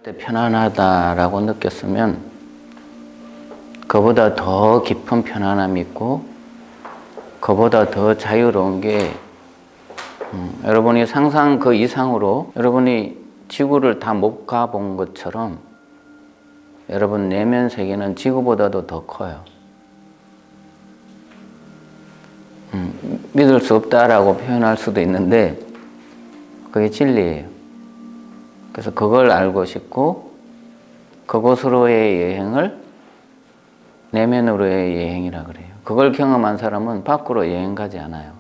때 편안하다라고 느꼈으면 그보다 더 깊은 편안함이 있고 그보다 더 자유로운 게 여러분이 상상 그 이상으로 여러분이 지구를 다 못 가본 것처럼 여러분 내면 세계는 지구보다도 더 커요. 믿을 수 없다라고 표현할 수도 있는데 그게 진리예요. 그래서 그걸 알고 싶고 그곳으로의 여행을 내면으로의 여행이라 그래요. 그걸 경험한 사람은 밖으로 여행 가지 않아요.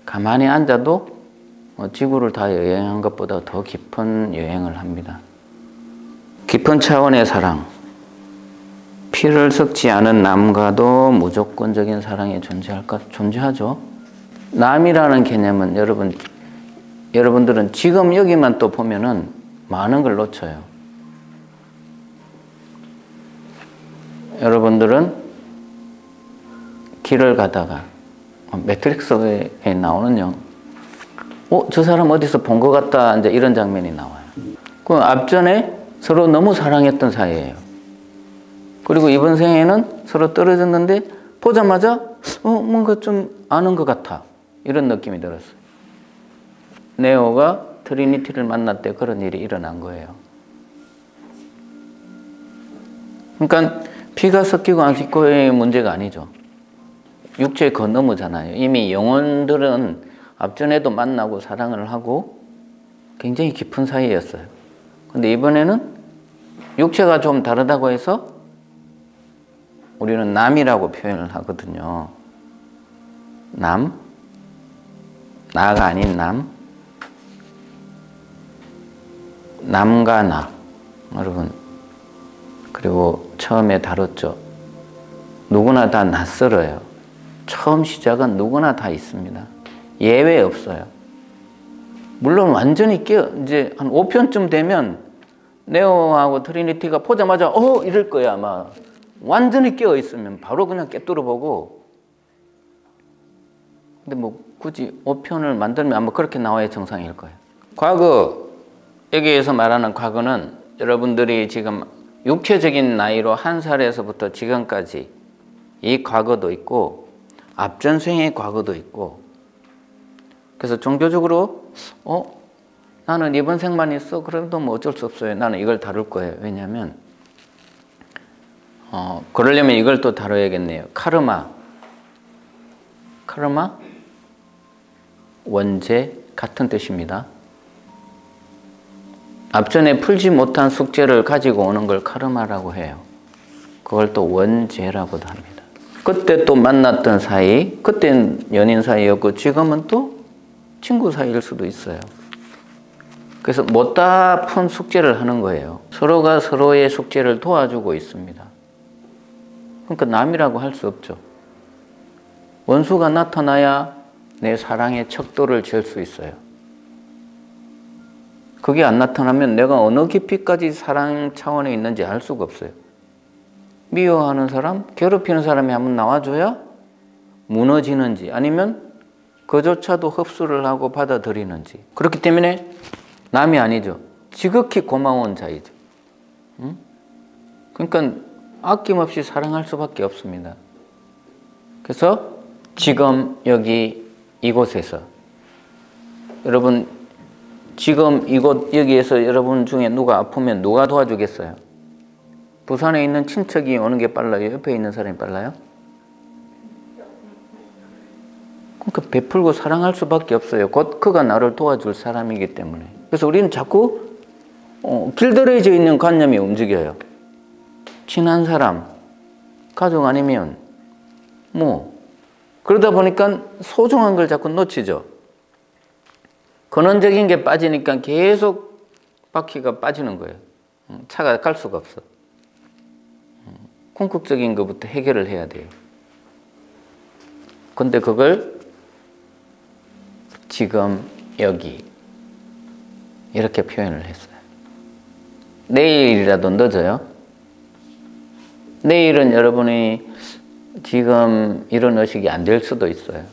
가만히 앉아도 지구를 다 여행한 것보다 더 깊은 여행을 합니다. 깊은 차원의 사랑, 피를 섞지 않은 남과도 무조건적인 사랑이 존재할까? 존재하죠. 남이라는 개념은 여러분들은 지금 여기만 또 보면은 많은 걸 놓쳐요. 여러분들은 길을 가다가 매트릭스에 나오는요. 저 사람 어디서 본 것 같다. 이제 이런 장면이 나와요. 그 앞전에 서로 너무 사랑했던 사이예요. 그리고 이번 생에는 서로 떨어졌는데 보자마자 뭔가 좀 아는 것 같아. 이런 느낌이 들었어요. 네오가 트리니티를 만날 때 그런 일이 일어난 거예요. 그러니까 피가 섞이고 안 섞이고의 문제가 아니죠. 육체 그 너머잖아요. 이미 영혼들은 앞전에도 만나고 사랑을 하고 굉장히 깊은 사이였어요. 근데 이번에는 육체가 좀 다르다고 해서 우리는 남이라고 표현을 하거든요. 남, 나가 아닌 남. 남과 나, 여러분. 그리고 처음에 다뤘죠. 누구나 다 낯설어요. 처음 시작은 누구나 다 있습니다. 예외 없어요. 물론 완전히 이제 한 5편쯤 되면 네오하고 트리니티가 보자마자 이럴 거야 아마. 완전히 깨어 있으면 바로 그냥 깨뚫어 보고. 근데 뭐 굳이 5편을 만들면 아마 그렇게 나와야 정상일 거예요. 과거, 여기에서 말하는 과거는 여러분들이 지금 육체적인 나이로 1살에서부터 지금까지 이 과거도 있고 앞전생의 과거도 있고, 그래서 종교적으로 나는 이번 생만 있어. 그래도 뭐 어쩔 수 없어요. 나는 이걸 다룰 거예요. 왜냐하면 그러려면 이걸 또 다뤄야겠네요. 카르마, 원죄 같은 뜻입니다. 앞전에 풀지 못한 숙제를 가지고 오는 걸 카르마라고 해요. 그걸 또 원죄라고도 합니다. 그때 또 만났던 사이, 그땐 연인 사이였고 지금은 또 친구 사이일 수도 있어요. 그래서 못다 푼 숙제를 하는 거예요. 서로가 서로의 숙제를 도와주고 있습니다. 그러니까 남이라고 할 수 없죠. 원수가 나타나야 내 사랑의 척도를 잴 수 있어요. 그게 안 나타나면 내가 어느 깊이까지 사랑 차원에 있는지 알 수가 없어요. 미워하는 사람, 괴롭히는 사람이 한번 나와줘야 무너지는지 아니면 그조차도 흡수를 하고 받아들이는지. 그렇기 때문에 남이 아니죠. 지극히 고마운 자이죠. 그러니까 아낌없이 사랑할 수밖에 없습니다. 그래서 지금 여기 이곳에서 여러분 지금 여기에서 여러분 중에 누가 아프면 누가 도와주겠어요? 부산에 있는 친척이 오는 게 빨라요? 옆에 있는 사람이 빨라요? 그러니까 베풀고 사랑할 수밖에 없어요. 곧 그가 나를 도와줄 사람이기 때문에. 그래서 우리는 자꾸 길들여져 있는 관념이 움직여요. 친한 사람, 가족 아니면 그러다 보니까 소중한 걸 자꾸 놓치죠. 근원적인 게 빠지니까 계속 바퀴가 빠지는 거예요. 차가 갈 수가 없어. 궁극적인 것부터 해결을 해야 돼요. 근데 그걸 지금 여기 이렇게 표현을 했어요. 내일이라도 늦어요. 내일은 여러분이 지금 이런 의식이 안 될 수도 있어요.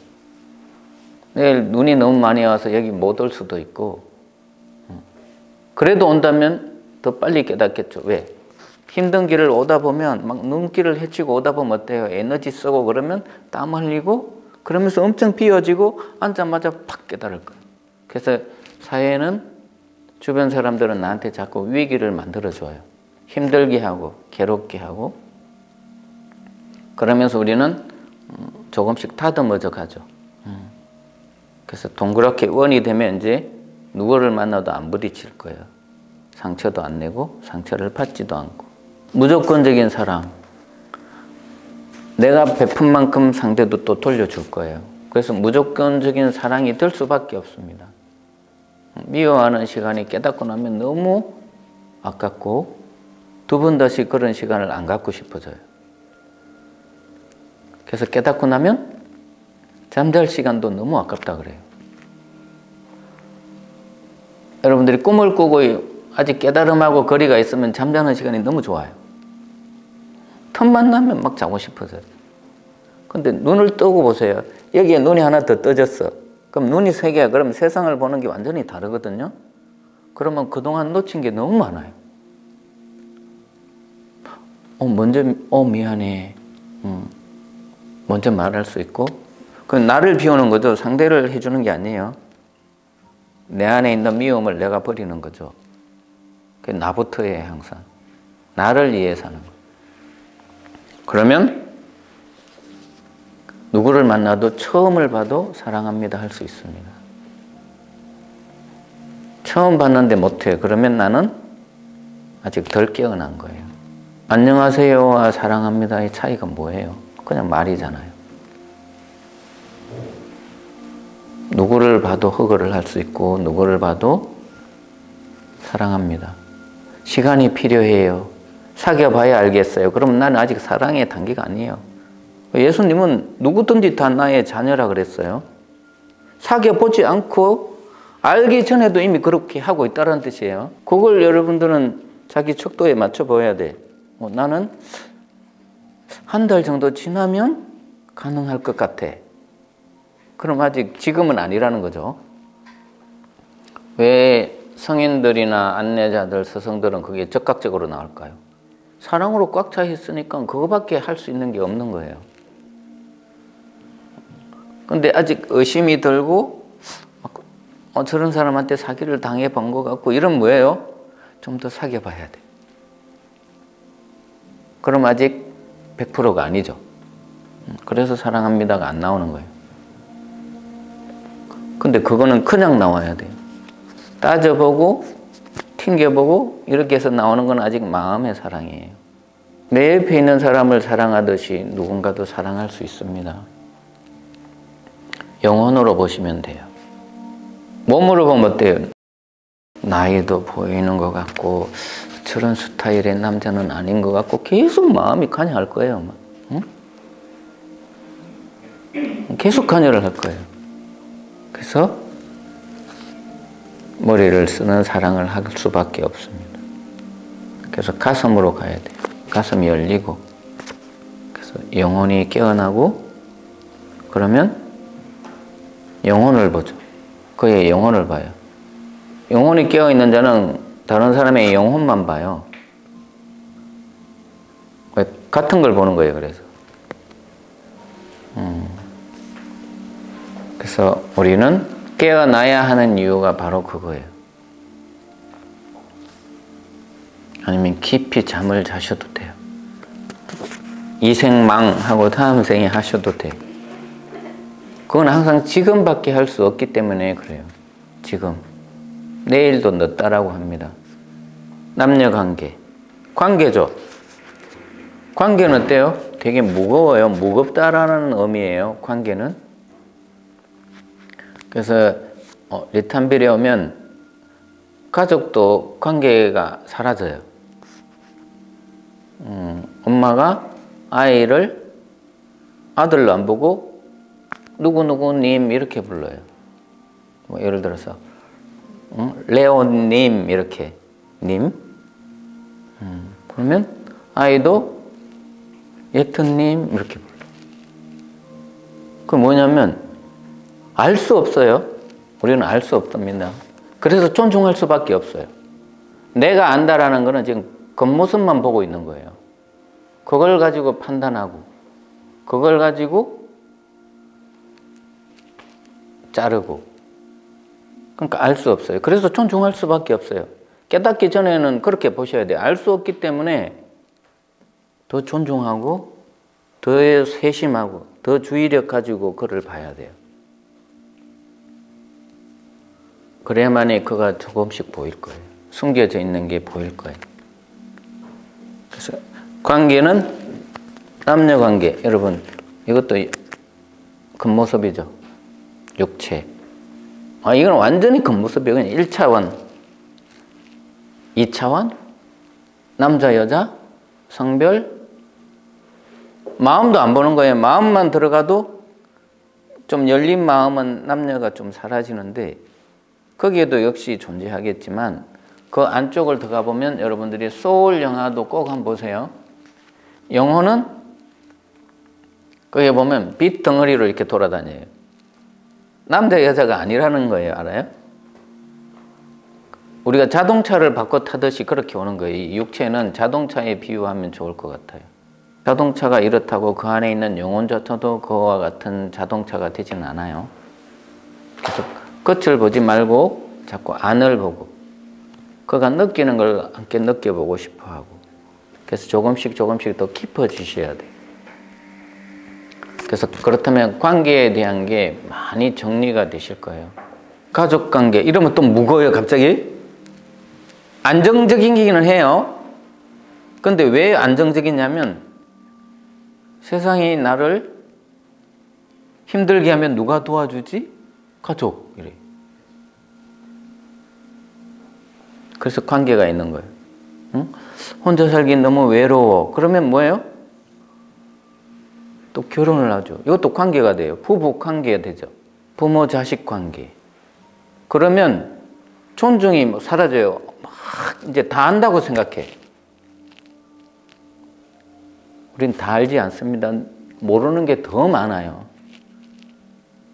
내일 눈이 너무 많이 와서 여기 못 올 수도 있고 그래도 온다면 더 빨리 깨닫겠죠. 왜? 힘든 길을 오다 보면 막 눈길을 헤치고 오다 보면 어때요? 에너지 쓰고 그러면 땀 흘리고 그러면서 엄청 비워지고 앉자마자 팍 깨달을 거예요. 그래서 사회는 주변 사람들은 나한테 자꾸 위기를 만들어줘요. 힘들게 하고 괴롭게 하고 그러면서 우리는 조금씩 다듬어져 가죠. 그래서 동그랗게 원이 되면 이제 누구를 만나도 안 부딪힐 거예요. 상처도 안 내고 상처를 받지도 않고. 무조건적인 사랑. 내가 베푼 만큼 상대도 또 돌려줄 거예요. 그래서 무조건적인 사랑이 될 수밖에 없습니다. 미워하는 시간이 깨닫고 나면 너무 아깝고 두 번 다시 그런 시간을 안 갖고 싶어져요. 그래서 깨닫고 나면 잠잘 시간도 너무 아깝다 그래요. 여러분들이 꿈을 꾸고 아직 깨달음하고 거리가 있으면 잠자는 시간이 너무 좋아요. 틈만 나면 막 자고 싶어져요. 근데 눈을 뜨고 보세요. 여기에 눈이 하나 더 떠졌어. 그럼 눈이 세 개야. 그럼 세상을 보는 게 완전히 다르거든요. 그러면 그동안 놓친 게 너무 많아요. 미안해. 먼저 말할 수 있고. 그럼 나를 비우는 거죠. 상대를 해주는 게 아니에요. 내 안에 있는 미움을 내가 버리는 거죠. 그게 나부터 해, 항상. 나를 위해 사는 거. 그러면 누구를 만나도 처음을 봐도 사랑합니다 할 수 있습니다. 처음 봤는데 못해. 그러면 나는 아직 덜 깨어난 거예요. 안녕하세요와 사랑합니다의 차이가 뭐예요? 그냥 말이잖아요. 누구를 봐도 허거를 할 수 있고 누구를 봐도 사랑합니다. 시간이 필요해요. 사귀어봐야 알겠어요. 그럼 나는 아직 사랑의 단계가 아니에요. 예수님은 누구든지 다 나의 자녀라 그랬어요. 사귀어보지 않고 알기 전에도 이미 그렇게 하고 있다는 뜻이에요. 그걸 여러분들은 자기 척도에 맞춰 보여야 돼. 나는 한 달 정도 지나면 가능할 것 같아. 그럼 아직 지금은 아니라는 거죠. 왜 성인들이나 안내자들, 스승들은 그게 적극적으로 나올까요? 사랑으로 꽉 차 있으니까 그거밖에 할 수 있는 게 없는 거예요. 근데 아직 의심이 들고 저런 사람한테 사기를 당해본 것 같고 이런 뭐예요? 좀 더 사귀어봐야 돼. 그럼 아직 100%가 아니죠. 그래서 사랑합니다가 안 나오는 거예요. 근데 그거는 그냥 나와야 돼요. 따져보고 튕겨보고 이렇게 해서 나오는 건 아직 마음의 사랑이에요. 내 옆에 있는 사람을 사랑하듯이 누군가도 사랑할 수 있습니다. 영혼으로 보시면 돼요. 몸으로 보면 어때요? 나이도 보이는 것 같고 저런 스타일의 남자는 아닌 것 같고 계속 마음이 관여할 거예요. 응? 계속 관여를 할 거예요. 그래서 머리를 쓰는 사랑을 할 수밖에 없습니다. 그래서 가슴으로 가야 돼요. 가슴이 열리고 그래서 영혼이 깨어나고 그러면 영혼을 보죠. 그의 영혼을 봐요. 영혼이 깨어있는 자는 다른 사람의 영혼만 봐요. 같은 걸 보는 거예요. 그래서 우리는 깨어나야 하는 이유가 바로 그거예요. 아니면 깊이 잠을 자셔도 돼요. 이생망하고 다음 생에 하셔도 돼요. 그건 항상 지금밖에 할 수 없기 때문에 그래요. 지금. 내일도 늦다라고 합니다. 남녀관계. 관계죠. 관계는 어때요? 되게 무거워요. 무겁다라는 의미예요. 관계는. 그래서 리탄빌에 오면 가족도 관계가 사라져요. 엄마가 아이를 아들로 안 보고 누구누구님 이렇게 불러요. 뭐 예를 들어서 레오님 이렇게 님. 그러면 아이도 예트님 이렇게 불러요. 그 뭐냐면 알 수 없어요. 우리는 알 수 없답니다. 그래서 존중할 수밖에 없어요. 내가 안다라는 거는 지금 겉모습만 보고 있는 거예요. 그걸 가지고 판단하고 그걸 가지고 자르고, 그러니까 알 수 없어요. 그래서 존중할 수밖에 없어요. 깨닫기 전에는 그렇게 보셔야 돼요. 알 수 없기 때문에 더 존중하고 더 세심하고 더 주의력 가지고 그를 봐야 돼요. 그래야만이 그가 조금씩 보일 거예요. 숨겨져 있는 게 보일 거예요. 그래서 관계는 남녀 관계, 여러분 이것도 겉모습이죠. 육체. 이건 완전히 겉모습이에요. 그냥 1차원, 2차원, 남자, 여자, 성별, 마음도 안 보는 거예요. 마음만 들어가도 좀 열린 마음은 남녀가 좀 사라지는데 거기에도 역시 존재하겠지만 그 안쪽을 들어가 보면 여러분들이 소울 영화도 꼭 한번 보세요. 영혼은 거기에 보면 빛 덩어리로 이렇게 돌아다녀요. 남자 여자가 아니라는 거예요. 알아요? 우리가 자동차를 바꿔 타듯이 그렇게 오는 거예요. 이 육체는 자동차에 비유하면 좋을 것 같아요. 자동차가 이렇다고 그 안에 있는 영혼조차도 그와 같은 자동차가 되지는 않아요. 그래서 끝을 보지 말고 자꾸 안을 보고 그가 느끼는 걸 함께 느껴보고 싶어 하고, 그래서 조금씩 더 깊어지셔야 돼요. 그래서 그렇다면 관계에 대한 게 많이 정리가 되실 거예요. 가족관계 이러면 또 무거워요. 갑자기 안정적이기는 해요. 근데 왜 안정적이냐면 세상이 나를 힘들게 하면 누가 도와주지? 가족. 이래. 그래서 관계가 있는 거예요. 응? 혼자 살기 너무 외로워. 그러면 뭐예요? 또 결혼을 하죠. 이것도 관계가 돼요. 부부 관계가 되죠. 부모 자식 관계. 그러면 존중이 뭐 사라져요. 막 이제 다 안다고 생각해. 우린 다 알지 않습니다. 모르는 게 더 많아요.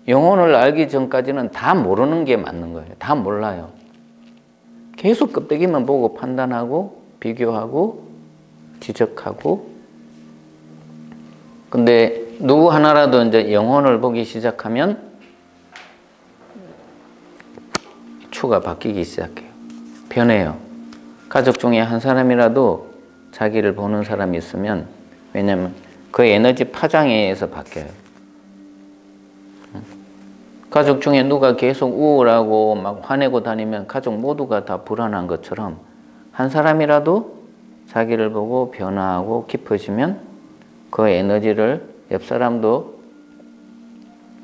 영혼을 알기 전까지는 다 모르는 게 맞는 거예요. 다 몰라요. 계속 껍데기만 보고 판단하고 비교하고 지적하고. 근데 누구 하나라도 이제 영혼을 보기 시작하면 추가 바뀌기 시작해요. 변해요. 가족 중에 한 사람이라도 자기를 보는 사람이 있으면, 왜냐면 그 에너지 파장에 의해서 바뀌어요. 가족 중에 누가 계속 우울하고 막 화내고 다니면 가족 모두가 다 불안한 것처럼 한 사람이라도 자기를 보고 변화하고 깊어지면 그 에너지를 옆 사람도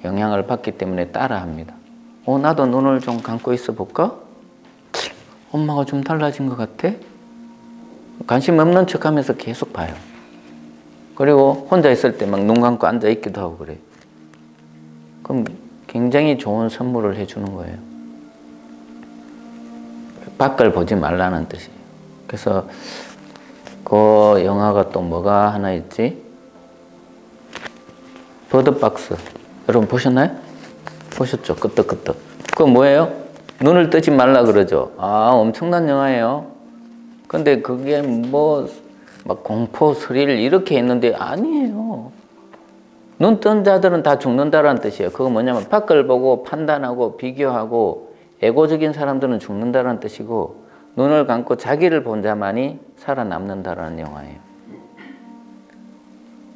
영향을 받기 때문에 따라합니다. 나도 눈을 좀 감고 있어 볼까? 엄마가 좀 달라진 것 같아? 관심 없는 척 하면서 계속 봐요. 그리고 혼자 있을 때 막 눈 감고 앉아 있기도 하고 그래요. 그럼 굉장히 좋은 선물을 해주는 거예요. 밖을 보지 말라는 뜻이에요. 그래서 그 영화가 또 뭐가 하나 있지? 버드박스. 여러분 보셨나요? 보셨죠? 끄떡끄떡. 그거 뭐예요? 눈을 뜨지 말라 그러죠. 엄청난 영화예요. 근데 그게 뭐 막 공포, 스릴 이렇게 했는데 아니에요. 눈 뜬 자들은 다 죽는다라는 뜻이에요. 그거 뭐냐면 밖을 보고 판단하고 비교하고 에고적인 사람들은 죽는다라는 뜻이고, 눈을 감고 자기를 본 자만이 살아남는다라는 영화예요.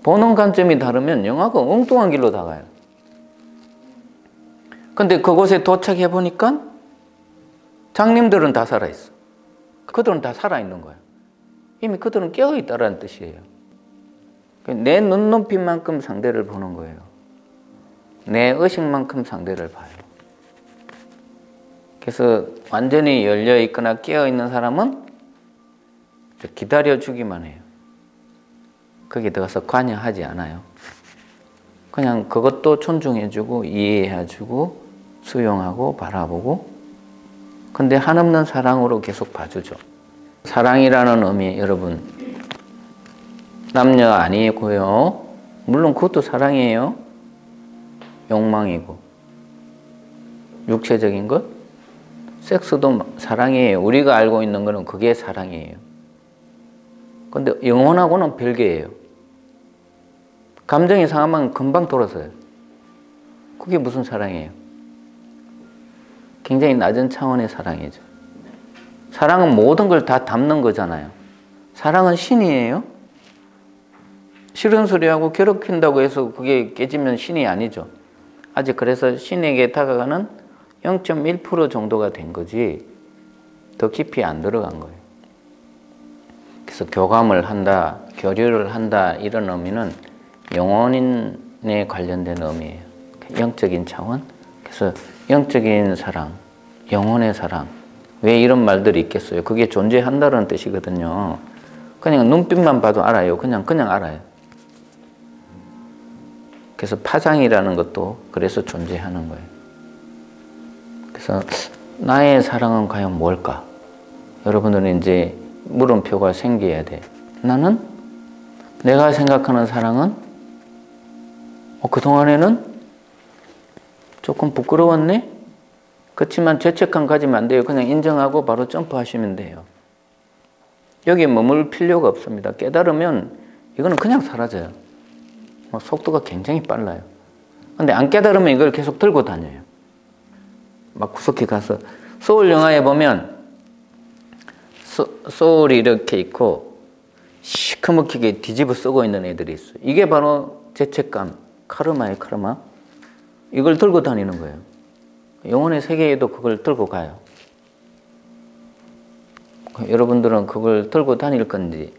보는 관점이 다르면 영화가 엉뚱한 길로 나가요. 근데 그곳에 도착해 보니까 장님들은 다 살아있어. 그들은 다 살아있는 거예요. 이미 그들은 깨어있다라는 뜻이에요. 내 눈높이만큼 상대를 보는 거예요. 내 의식만큼 상대를 봐요. 그래서 완전히 열려있거나 깨어있는 사람은 기다려주기만 해요. 거기에 들어가서 관여하지 않아요. 그냥 그것도 존중해주고 이해해주고 수용하고 바라보고, 근데 한없는 사랑으로 계속 봐주죠. 사랑이라는 의미, 여러분, 남녀 아니고요. 물론 그것도 사랑이에요. 욕망이고 육체적인 것, 섹스도 사랑이에요. 우리가 알고 있는 거는 그게 사랑이에요. 근데 영혼하고는 별개예요. 감정이 상하면 금방 돌아서요. 그게 무슨 사랑이에요? 굉장히 낮은 차원의 사랑이죠. 사랑은 모든 걸 다 담는 거잖아요. 사랑은 신이에요. 싫은 소리하고 괴롭힌다고 해서 그게 깨지면 신이 아니죠. 아직 그래서 신에게 다가가는 0.1% 정도가 된 거지 더 깊이 안 들어간 거예요. 그래서 교감을 한다, 교류를 한다 이런 의미는 영혼에 관련된 의미예요. 영적인 차원. 그래서 영적인 사랑, 영혼의 사랑. 왜 이런 말들이 있겠어요? 그게 존재한다는 뜻이거든요. 그냥 눈빛만 봐도 알아요. 그냥 알아요. 그래서 파장이라는 것도 그래서 존재하는 거예요. 그래서 나의 사랑은 과연 뭘까? 여러분들은 이제 물음표가 생겨야 돼. 나는 내가 생각하는 사랑은 그동안에는 조금 부끄러웠네? 그렇지만 죄책감 가지면 안 돼요. 그냥 인정하고 바로 점프하시면 돼요. 여기에 머물 필요가 없습니다. 깨달으면 이거는 그냥 사라져요. 속도가 굉장히 빨라요. 근데 안 깨달으면 이걸 계속 들고 다녀요. 막 구석에 가서 소울 영화에 보면 소울이 이렇게 있고 시커멓게 뒤집어 쓰고 있는 애들이 있어요. 이게 바로 죄책감, 카르마예요. 카르마. 이걸 들고 다니는 거예요. 영혼의 세계에도 그걸 들고 가요. 여러분들은 그걸 들고 다닐 건지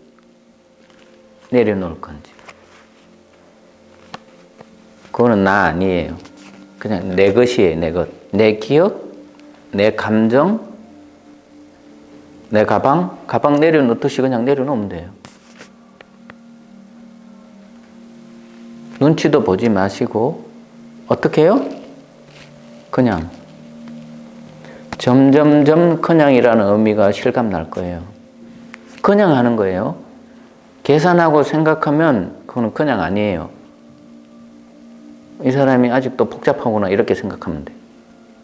내려놓을 건지. 그거는 나 아니에요. 그냥 내 것이에요. 내 것. 내 기억, 내 감정, 내 가방 내려놓듯이 그냥 내려놓으면 돼요. 눈치도 보지 마시고 어떻게 해요? 그냥 점점점 그냥이라는 의미가 실감날 거예요. 그냥 하는 거예요. 계산하고 생각하면 그거는 그냥 아니에요. 이 사람이 아직도 복잡하구나 이렇게 생각하면 돼.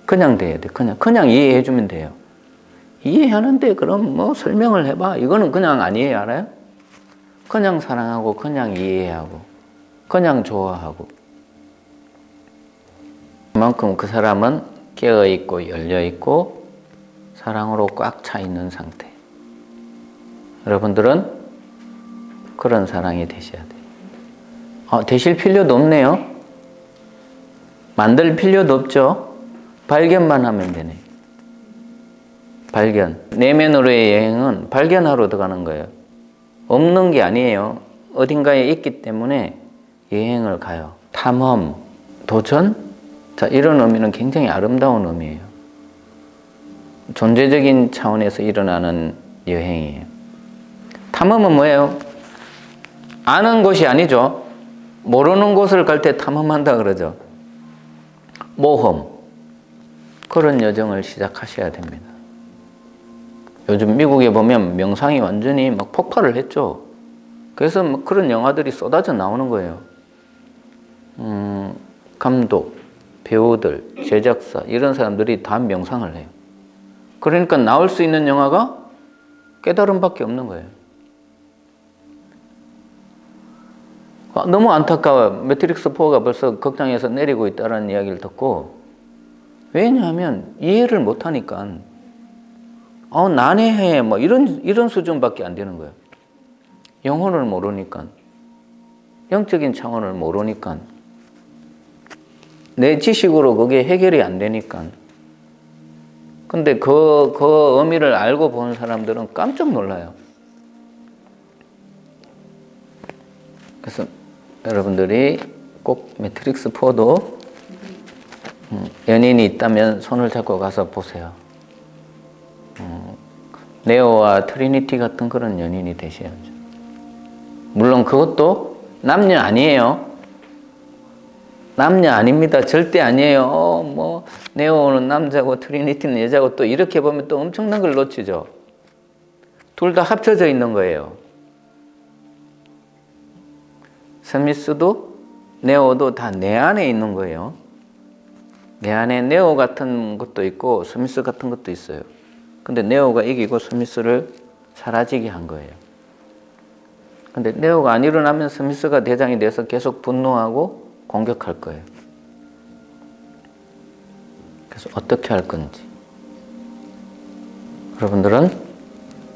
그냥 돼야 돼. 그냥 이해해 주면 돼요. 이해하는데 그럼 뭐 설명을 해봐. 이거는 그냥 아니에요. 알아요? 그냥 사랑하고 그냥 이해하고 그냥 좋아하고 그만큼 그 사람은 깨어있고 열려있고 사랑으로 꽉 차 있는 상태. 여러분들은 그런 사랑이 되셔야 돼요. 되실 필요도 없네요. 만들 필요도 없죠. 발견만 하면 되네. 발견. 내면으로의 여행은 발견하러 들어가는 거예요. 없는 게 아니에요. 어딘가에 있기 때문에 여행을 가요. 탐험, 도전? 자, 이런 의미는 굉장히 아름다운 의미예요. 존재적인 차원에서 일어나는 여행이에요. 탐험은 뭐예요? 아는 곳이 아니죠. 모르는 곳을 갈 때 탐험한다 그러죠. 모험. 그런 여정을 시작하셔야 됩니다. 요즘 미국에 보면 명상이 완전히 막 폭발을 했죠. 그래서 뭐 그런 영화들이 쏟아져 나오는 거예요. 감독, 배우들, 제작사 이런 사람들이 다 명상을 해요. 그러니까 나올 수 있는 영화가 깨달음밖에 없는 거예요. 너무 안타까워요. 매트릭스 4가 벌써 극장에서 내리고 있다는 이야기를 듣고 왜냐하면 이해를 못하니까 난해해 뭐 이런 수준밖에 안 되는 거예요. 영혼을 모르니까 영적인 차원을 모르니까 내 지식으로 그게 해결이 안 되니까. 근데 그 의미를 알고 본 사람들은 깜짝 놀라요. 그래서 여러분들이 꼭 매트릭스 4도 연인이 있다면 손을 잡고 가서 보세요. 네오와 트리니티 같은 그런 연인이 되셔야죠. 물론 그것도 남녀 아니에요. 남녀 아닙니다. 절대 아니에요. 뭐 네오는 남자고 트리니티는 여자고 또 이렇게 보면 또 엄청난 걸 놓치죠. 둘 다 합쳐져 있는 거예요. 스미스도 네오도 다 내 안에 있는 거예요. 내 안에 네오 같은 것도 있고 스미스 같은 것도 있어요. 근데 네오가 이기고 스미스를 사라지게 한 거예요. 근데 네오가 안 일어나면 스미스가 대장이 돼서 계속 분노하고 공격할 거예요. 그래서 어떻게 할 건지. 여러분들은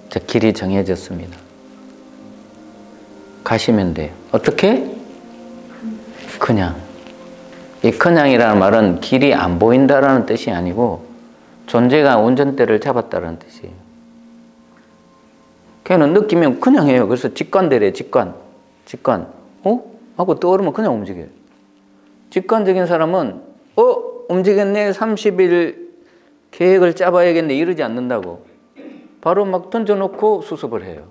이제 길이 정해졌습니다. 가시면 돼요. 어떻게? 그냥. 이 그냥이라는 말은 길이 안 보인다라는 뜻이 아니고 존재가 운전대를 잡았다는 뜻이에요. 걔는 느끼면 그냥 해요. 그래서 직관되래, 직관. 하고 떠오르면 그냥 움직여요. 직관적인 사람은 움직였네, 30일 계획을 짜봐야겠네 이러지 않는다고. 바로 막 던져놓고 수습을 해요.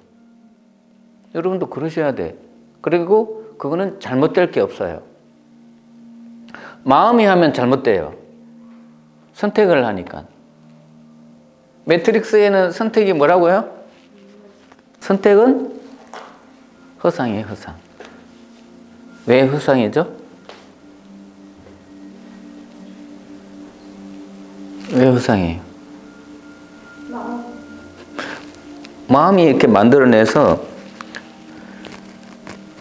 여러분도 그러셔야 돼. 그리고 그거는 잘못될 게 없어요. 마음이 하면 잘못돼요. 선택을 하니까. 매트릭스에는 선택이 뭐라고요? 선택은 허상이에요, 허상. 왜 허상이죠? 왜 허상이에요? 마음이 이렇게 만들어내서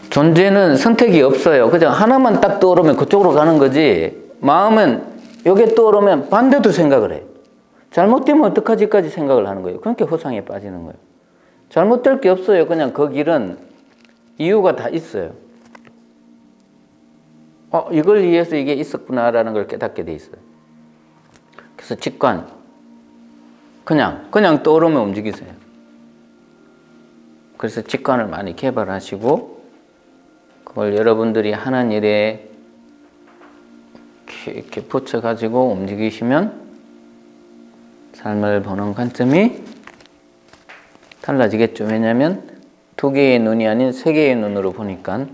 존재는 선택이 없어요. 그냥 하나만 딱 떠오르면 그쪽으로 가는 거지. 마음은 여기에 떠오르면 반대도 생각을 해요. 잘못되면 어떡하지까지 생각을 하는 거예요. 그러니까 허상에 빠지는 거예요. 잘못될 게 없어요. 그냥 그 길은 이유가 다 있어요. 이걸 위해서 이게 있었구나라는 걸 깨닫게 돼 있어요. 그래서 직관. 그냥 떠오르면 움직이세요. 그래서 직관을 많이 개발하시고 그걸 여러분들이 하는 일에 이렇게 붙여가지고 움직이시면 삶을 보는 관점이 달라지겠죠. 왜냐하면 두 개의 눈이 아닌 세 개의 눈으로 보니까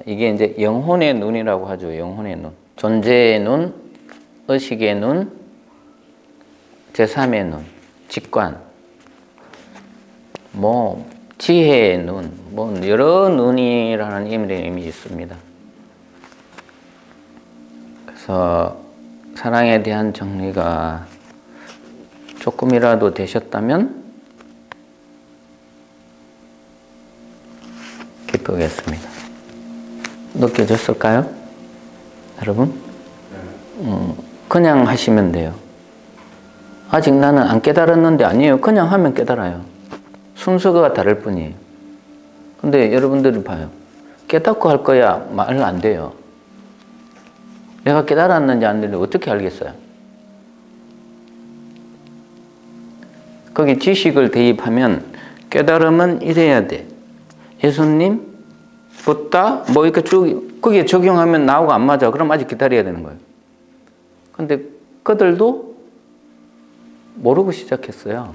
이게 이제 영혼의 눈이라고 하죠. 영혼의 눈. 존재의 눈, 의식의 눈, 제3의 눈, 직관, 지혜의 눈, 여러 눈이라는 의미 있습니다. 그래서 사랑에 대한 정리가 조금이라도 되셨다면 기쁘겠습니다. 느껴졌을까요? 여러분? 그냥 하시면 돼요. 아직 나는 안 깨달았는데 아니에요. 그냥 하면 깨달아요. 순서가 다를 뿐이에요. 근데 여러분들이 봐요. 깨닫고 할 거야 말 안 돼요. 내가 깨달았는지 안 되는지 어떻게 알겠어요? 거기 지식을 대입하면 깨달음은 이래야 돼. 예수님, 붓다, 이렇게 쭉 거기에 적용하면 나하고 안 맞아. 그럼 아직 기다려야 되는 거예요. 근데 그들도 모르고 시작했어요.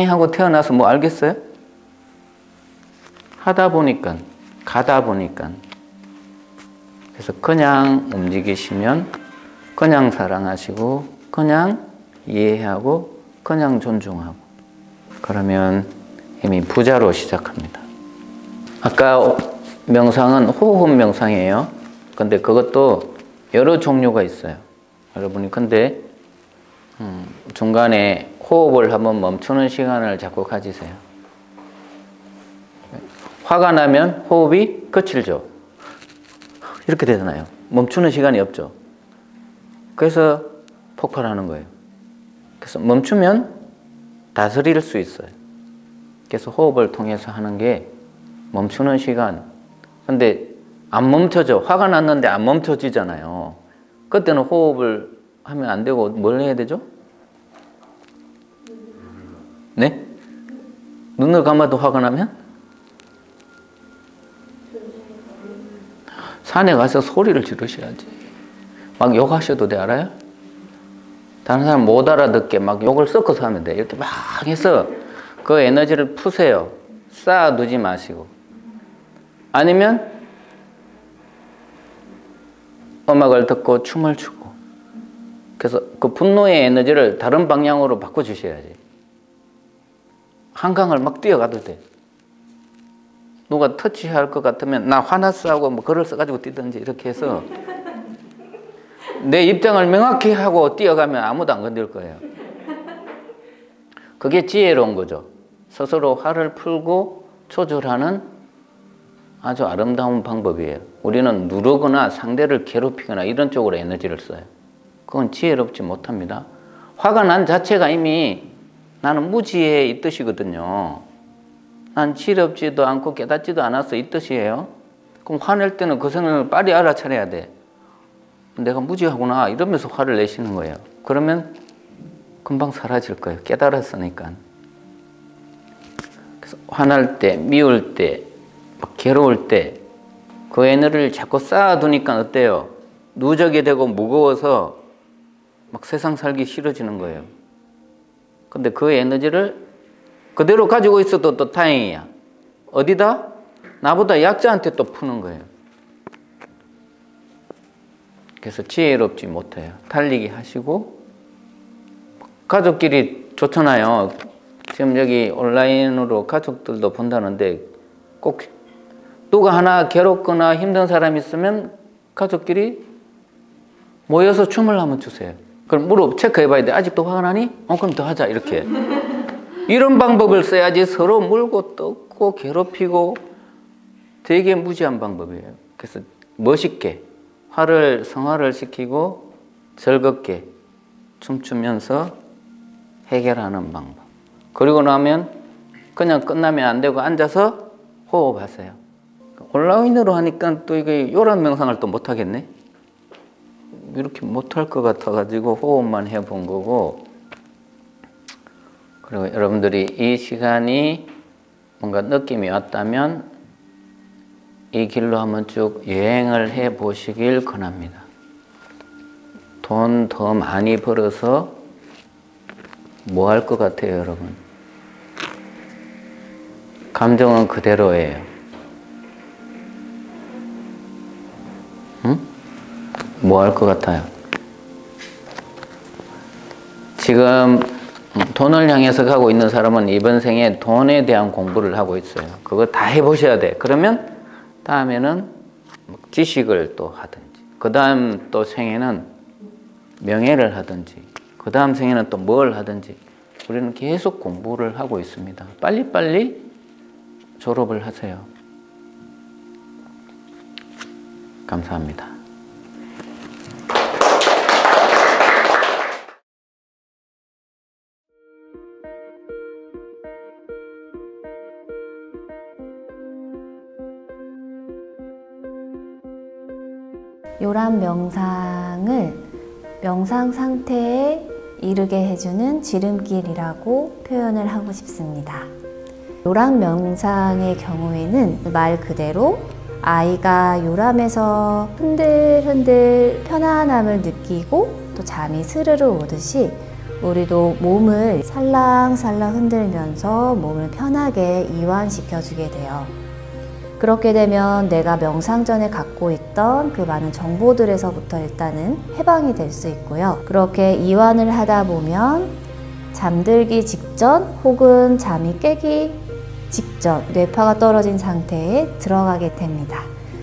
하고 태어나서 뭐 알겠어요? 하다 보니까, 가다 보니까. 그래서 그냥 움직이시면 그냥 사랑하시고 그냥 이해하고 그냥 존중하고 그러면 이미 부자로 시작합니다. 아까 명상은 호흡 명상이에요. 근데 그것도 여러 종류가 있어요. 여러분이 근데 중간에 호흡을 한번 멈추는 시간을 자꾸 가지세요. 화가 나면 호흡이 거칠죠. 이렇게 되잖아요. 멈추는 시간이 없죠. 그래서 폭발하는 거예요. 그래서 멈추면 다스릴 수 있어요. 그래서 호흡을 통해서 하는 게 멈추는 시간. 근데 안 멈춰져. 화가 났는데 안 멈춰지잖아요. 그때는 호흡을 하면 안 되고 뭘 해야 되죠? 네? 눈을 감아도 화가 나면? 산에 가서 소리를 지르셔야지. 막 욕하셔도 돼, 알아요? 다른 사람 못 알아듣게 막 욕을 섞어서 하면 돼. 이렇게 막 해서 그 에너지를 푸세요. 쌓아두지 마시고. 아니면 음악을 듣고 춤을 추고. 그래서 그 분노의 에너지를 다른 방향으로 바꿔주셔야지. 한강을 막 뛰어가도 돼. 누가 터치할 것 같으면 나 화났어 하고 뭐 글을 써가지고 뛰든지 이렇게 해서 내 입장을 명확히 하고 뛰어가면 아무도 안 건들 거예요. 그게 지혜로운 거죠. 스스로 화를 풀고 조절하는 아주 아름다운 방법이에요. 우리는 누르거나 상대를 괴롭히거나 이런 쪽으로 에너지를 써요. 그건 지혜롭지 못합니다. 화가 난 자체가 이미 나는 무지에 이 뜻이거든요. 난 지혜롭지도 않고 깨닫지도 않아서 이 뜻이에요. 그럼 화낼 때는 그 생각을 빨리 알아차려야 돼. 내가 무지하구나 이러면서 화를 내시는 거예요. 그러면 금방 사라질 거예요. 깨달았으니까. 그래서 화날 때, 미울 때, 괴로울 때 그 에너지를 자꾸 쌓아두니까 어때요? 누적이 되고 무거워서 막 세상 살기 싫어지는 거예요. 근데 그 에너지를 그대로 가지고 있어도 또 다행이야. 어디다? 나보다 약자한테 또 푸는 거예요. 그래서 지혜롭지 못해요. 달리기 하시고 가족끼리 좋잖아요. 지금 여기 온라인으로 가족들도 본다는데 꼭 누가 하나 괴롭거나 힘든 사람이 있으면 가족끼리 모여서 춤을 한번 추세요. 그럼 무릎 체크해 봐야 돼. 아직도 화가 나니? 그럼 더 하자. 이렇게. 이런 방법을 써야지 서로 물고 뜯고 괴롭히고 되게 무지한 방법이에요. 그래서 멋있게 화를 성화를 시키고 즐겁게 춤추면서 해결하는 방법. 그리고 나면 그냥 끝나면 안 되고 앉아서 호흡하세요. 온라인으로 하니까 또 이게 요란 명상을 또 못 하겠네. 이렇게 못할 것 같아가지고 호흡만 해본 거고. 그리고 여러분들이 이 시간이 뭔가 느낌이 왔다면 이 길로 한번 쭉 여행을 해 보시길 권합니다. 돈 더 많이 벌어서 뭐 할 것 같아요, 여러분? 감정은 그대로예요. 응? 뭐 할 것 같아요? 지금 돈을 향해서 가고 있는 사람은 이번 생에 돈에 대한 공부를 하고 있어요. 그거 다 해보셔야 돼. 그러면 다음에는 지식을 또 하든지, 그 다음 또 생에는 명예를 하든지, 그 다음 생에는 또 뭘 하든지 우리는 계속 공부를 하고 있습니다. 빨리빨리 졸업을 하세요. 감사합니다. 요란 명상을 명상 상태에 이르게 해주는 지름길이라고 표현을 하고 싶습니다. 요란 명상의 경우에는 말 그대로 아이가 요람에서 흔들흔들 편안함을 느끼고 또 잠이 스르르 오듯이 우리도 몸을 살랑살랑 흔들면서 몸을 편하게 이완시켜주게 돼요. 그렇게 되면 내가 명상 전에 갖고 있던 그 많은 정보들에서부터 일단은 해방이 될 수 있고요. 그렇게 이완을 하다 보면 잠들기 직전 혹은 잠이 깨기 직전 뇌파가 떨어진 상태에 들어가게 됩니다.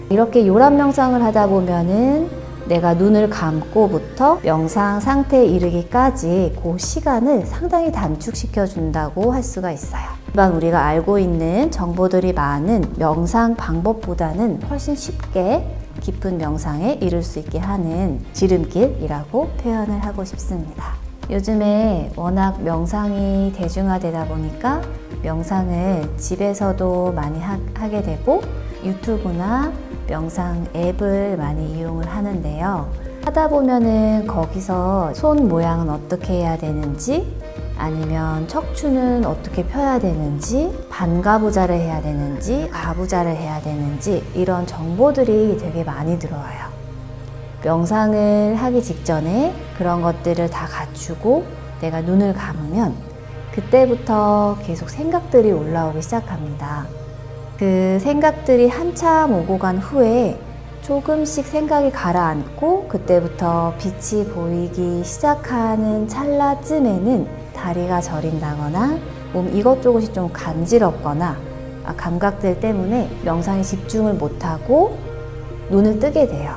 이렇게 요란 명상을 하다 보면은 내가 눈을 감고부터 명상 상태에 이르기까지 그 시간을 상당히 단축시켜 준다고 할 수가 있어요. 일반 우리가 알고 있는 정보들이 많은 명상 방법보다는 훨씬 쉽게 깊은 명상에 이룰 수 있게 하는 지름길이라고 표현을 하고 싶습니다. 요즘에 워낙 명상이 대중화되다 보니까 명상을 집에서도 많이 하게 되고 유튜브나 명상 앱을 많이 이용을 하는데요. 하다 보면은 거기서 손 모양은 어떻게 해야 되는지, 아니면 척추는 어떻게 펴야 되는지, 반가부좌를 해야 되는지, 가부좌를 해야 되는지 이런 정보들이 되게 많이 들어와요. 명상을 하기 직전에 그런 것들을 다 갖추고 내가 눈을 감으면 그때부터 계속 생각들이 올라오기 시작합니다. 그 생각들이 한참 오고 간 후에 조금씩 생각이 가라앉고 그때부터 빛이 보이기 시작하는 찰나쯤에는 다리가 저린다거나 몸 이것저것이 좀 간지럽거나 감각들 때문에 명상에 집중을 못하고 눈을 뜨게 돼요.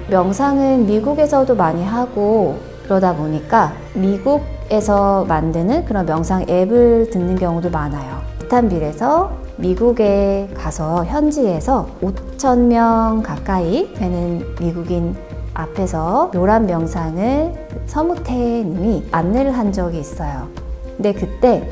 명상은 미국에서도 많이 하고 그러다 보니까 미국에서 만드는 그런 명상 앱을 듣는 경우도 많아요. 이스탄불에서 미국에 가서 현지에서 5,000명 가까이 되는 미국인 앞에서 요란 명상을 서무태 님이 안내를 한 적이 있어요. 근데 그때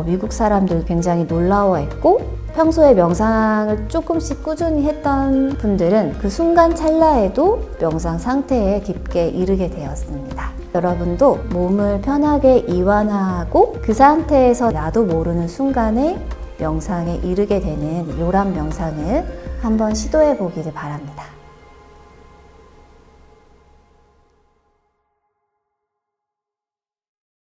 미국 사람들 굉장히 놀라워했고 평소에 명상을 조금씩 꾸준히 했던 분들은 그 순간 찰나에도 명상 상태에 깊게 이르게 되었습니다. 여러분도 몸을 편하게 이완하고 그 상태에서 나도 모르는 순간에 명상에 이르게 되는 요란 명상을 한번 시도해 보기를 바랍니다.